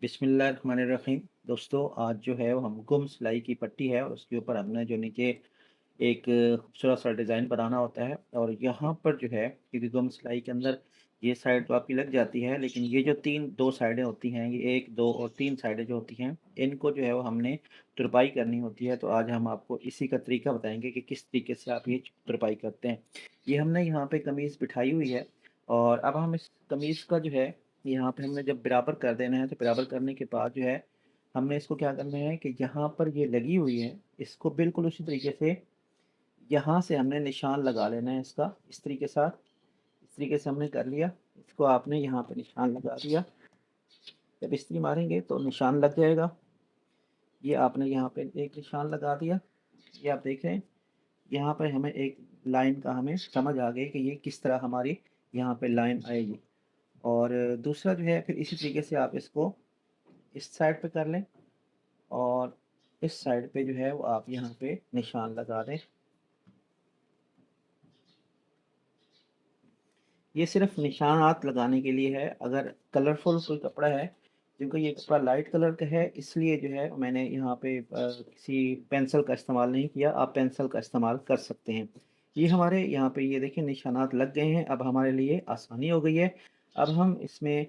बिस्मिल्लाहिर्रहमानिर्रहीम। दोस्तों, आज जो है वो हम गुम सिलाई की पट्टी है और उसके ऊपर हमने जो नीचे एक खूबसूरत सा डिज़ाइन बनाना होता है। और यहाँ पर जो है, क्योंकि गुम सिलाई के अंदर ये साइड तो आपकी लग जाती है, लेकिन ये जो 2 साइडें होती हैं, ये 1, 2 और 3 साइडें जो होती हैं, इनको जो है वो हमने तुरपाई करनी होती है। तो आज हम आपको इसी का तरीका बताएँगे कि किस तरीके से आप ये तुरपाई करते हैं। ये हमने यहाँ पे कमीज़ बिठाई हुई है और अब हम इस कमीज़ का जो है, यहाँ पे हमने जब बराबर कर देना है, तो बराबर करने के बाद जो है, हमने इसको क्या करना है कि यहाँ पर ये लगी हुई है, इसको बिल्कुल उसी तरीके से यहाँ से हमने निशान लगा लेना है इसका, इस तरीके से हमने कर लिया। इसको आपने यहाँ पे निशान लगा दिया। जब इस्त्री मारेंगे तो निशान लग जाएगा। ये आपने यहाँ पे एक निशान लगा दिया। ये आप देख रहे हैं, यहाँ पे हमें एक लाइन का हमें समझ आ गई कि ये किस तरह हमारी यहाँ पे लाइन आएगी। और दूसरा जो है, फिर इसी तरीके से आप इसको इस साइड पे कर लें और इस साइड पे जो है वो आप यहाँ पे निशान लगा दें। ये सिर्फ निशानात लगाने के लिए है। अगर कलरफुल कोई कपड़ा है, क्योंकि ये कपड़ा लाइट कलर का है, इसलिए जो है मैंने यहाँ पे किसी पेंसिल का इस्तेमाल नहीं किया। आप पेंसिल का इस्तेमाल कर सकते हैं। ये हमारे यहाँ पे ये देखिए निशानात लग गए हैं। अब हमारे लिए आसानी हो गई है। अब हम इसमें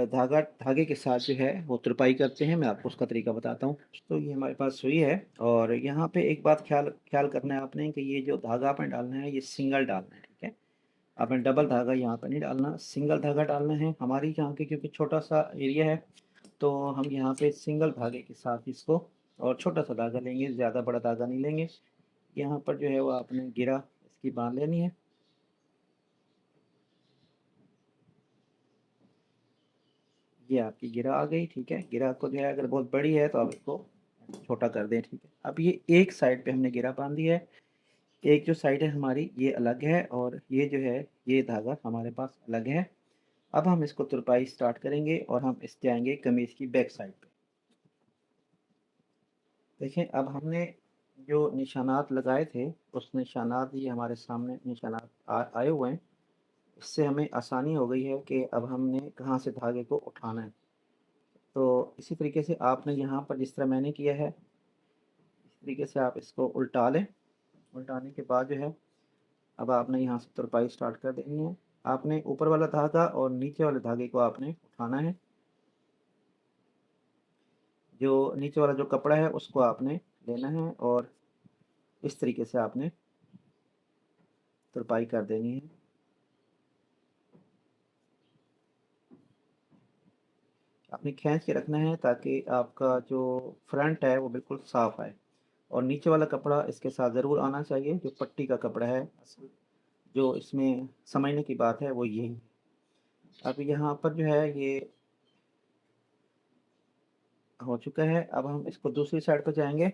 धागे के साथ जो है वो तुरपाई करते हैं। मैं आपको उसका तरीका बताता हूँ। तो ये हमारे पास सुई है और यहाँ पे एक बात ख्याल ख्याल करना है आपने कि ये जो धागा आपने डालना है, ये सिंगल डालना है, ठीक है। आपने डबल धागा यहाँ पे नहीं डालना, सिंगल धागा डालना है। हमारी यहाँ के क्योंकि छोटा-सा एरिया है, तो हम यहाँ पे सिंगल धागे के साथ इसको और छोटा-सा धागा लेंगे, ज़्यादा बड़ा धागा नहीं लेंगे। यहाँ पर जो है वो आपने गिरा इसकी बाँध लेनी है। ये आपकी गिरा आ गई, ठीक है। गिरा को जो है, अगर बहुत बड़ी है तो आप इसको छोटा कर दें, ठीक है। अब ये एक साइड पे हमने गिरा बाँध दी है। एक जो साइड है हमारी ये अलग है और ये जो है, ये धागा हमारे पास अलग है। अब हम इसको तुरपाई स्टार्ट करेंगे और हम इस जाएँगे कमीज़ की बैक साइड पे। देखिए, अब हमने जो निशानात लगाए थे, उस निशानात ये हमारे सामने निशानात आए हुए हैं। इससे हमें आसानी हो गई है कि अब हमने कहाँ से धागे को उठाना है। तो इसी तरीके से आपने यहाँ पर जिस तरह मैंने किया है, इस तरीके से आप इसको उल्टा लें। उल्टाने के बाद जो है, अब आपने यहाँ से तुरपाई स्टार्ट कर देनी है। आपने ऊपर वाला धागा और नीचे वाले धागे को आपने उठाना है। जो नीचे वाला जो कपड़ा है उसको आपने लेना है और इस तरीके से आपने तुरपाई कर देनी है। आपने खींच के रखना है ताकि आपका जो फ्रंट है वो बिल्कुल साफ आए। और नीचे वाला कपड़ा इसके साथ ज़रूर आना चाहिए, जो पट्टी का कपड़ा है। असल जो इसमें समझने की बात है वो यही है। अब यहाँ पर जो है ये हो चुका है। अब हम इसको दूसरी साइड पर जाएंगे।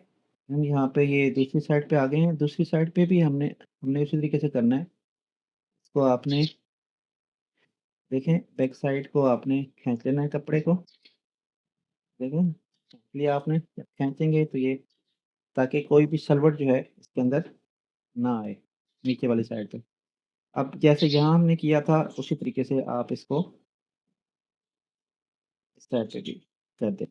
हम यहाँ पे ये दूसरी साइड पे आ गए हैं। दूसरी साइड पे भी हमने हमने उसी तरीके से करना है। इसको आपने देखें, बैक साइड को आपने खींच लेना है कपड़े को। देखें, खींच लिया आपने। जब खींचेंगे तो ये, ताकि कोई भी सलवट जो है इसके अंदर ना आए नीचे वाली साइड पे। अब जैसे यहाँ हमने किया था उसी तरीके से आप इसको इस साइड पे भी कर दें।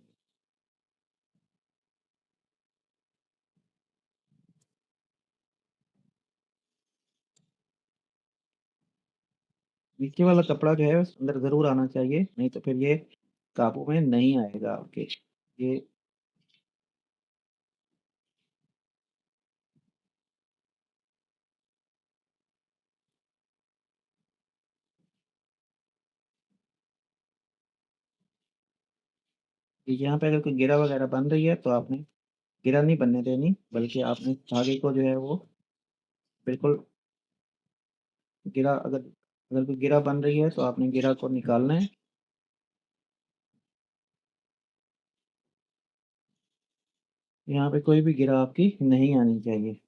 नीचे वाला कपड़ा जो है उस अंदर ज़रूर आना चाहिए, नहीं तो फिर ये काबू में नहीं आएगा आपके। ये यहाँ पे अगर कोई गिरा वगैरह बन रही है तो आपने गिरा नहीं बनने देनी, बल्कि आपने धागे को जो है वो बिल्कुल गिरा, अगर अगर कोई गिरा बन रही है तो आपने गिरा को निकालना है। यहाँ पे कोई भी गिरा आपकी नहीं आनी चाहिए।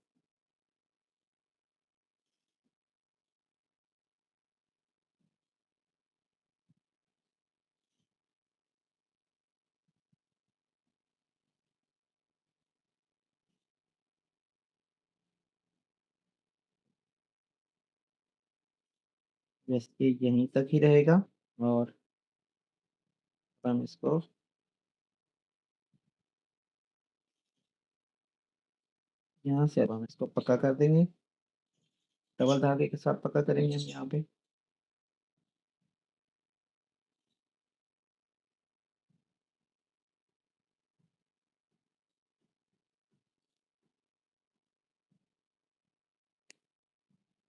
जैसे कि यहीं तक ही रहेगा और हम इसको यहाँ से अब हम इसको पक्का कर देंगे। डबल धागे के साथ पक्का करेंगे हम यहाँ पे।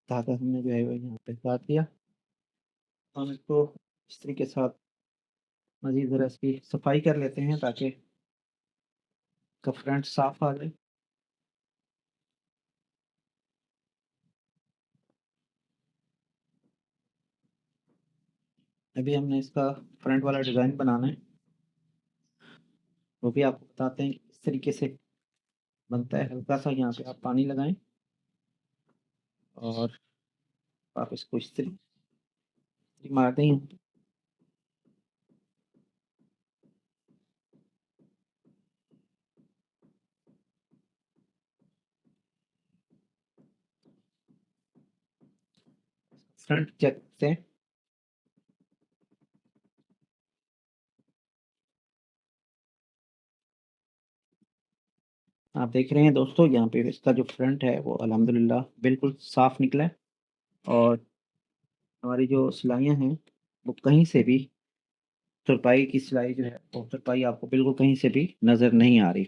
धागा हमने जो है वो यहाँ पे काट दिया। हम इसको इस्त्री के साथ मज़ीद ज़रा इसकी सफाई कर लेते हैं ताकि इसका फ्रंट साफ आ जाए। अभी हमने इसका फ्रंट वाला डिज़ाइन बनाना है, वो भी आपको बताते हैं कि इस तरीके से बनता है। हल्का सा यहाँ पे आप पानी लगाएं और आप इसको इस्त्री मार दें यहाँ पे। फ्रंट चेक करते हैं। आप देख रहे हैं दोस्तों, यहाँ पे इसका जो फ्रंट है वो अल्हम्दुलिल्लाह बिल्कुल साफ निकला है और हमारी जो सिलाइयाँ हैं वो कहीं से भी तुरपाई की सिलाई जो है वो तुरपाई आपको बिल्कुल कहीं से भी नज़र नहीं आ रही।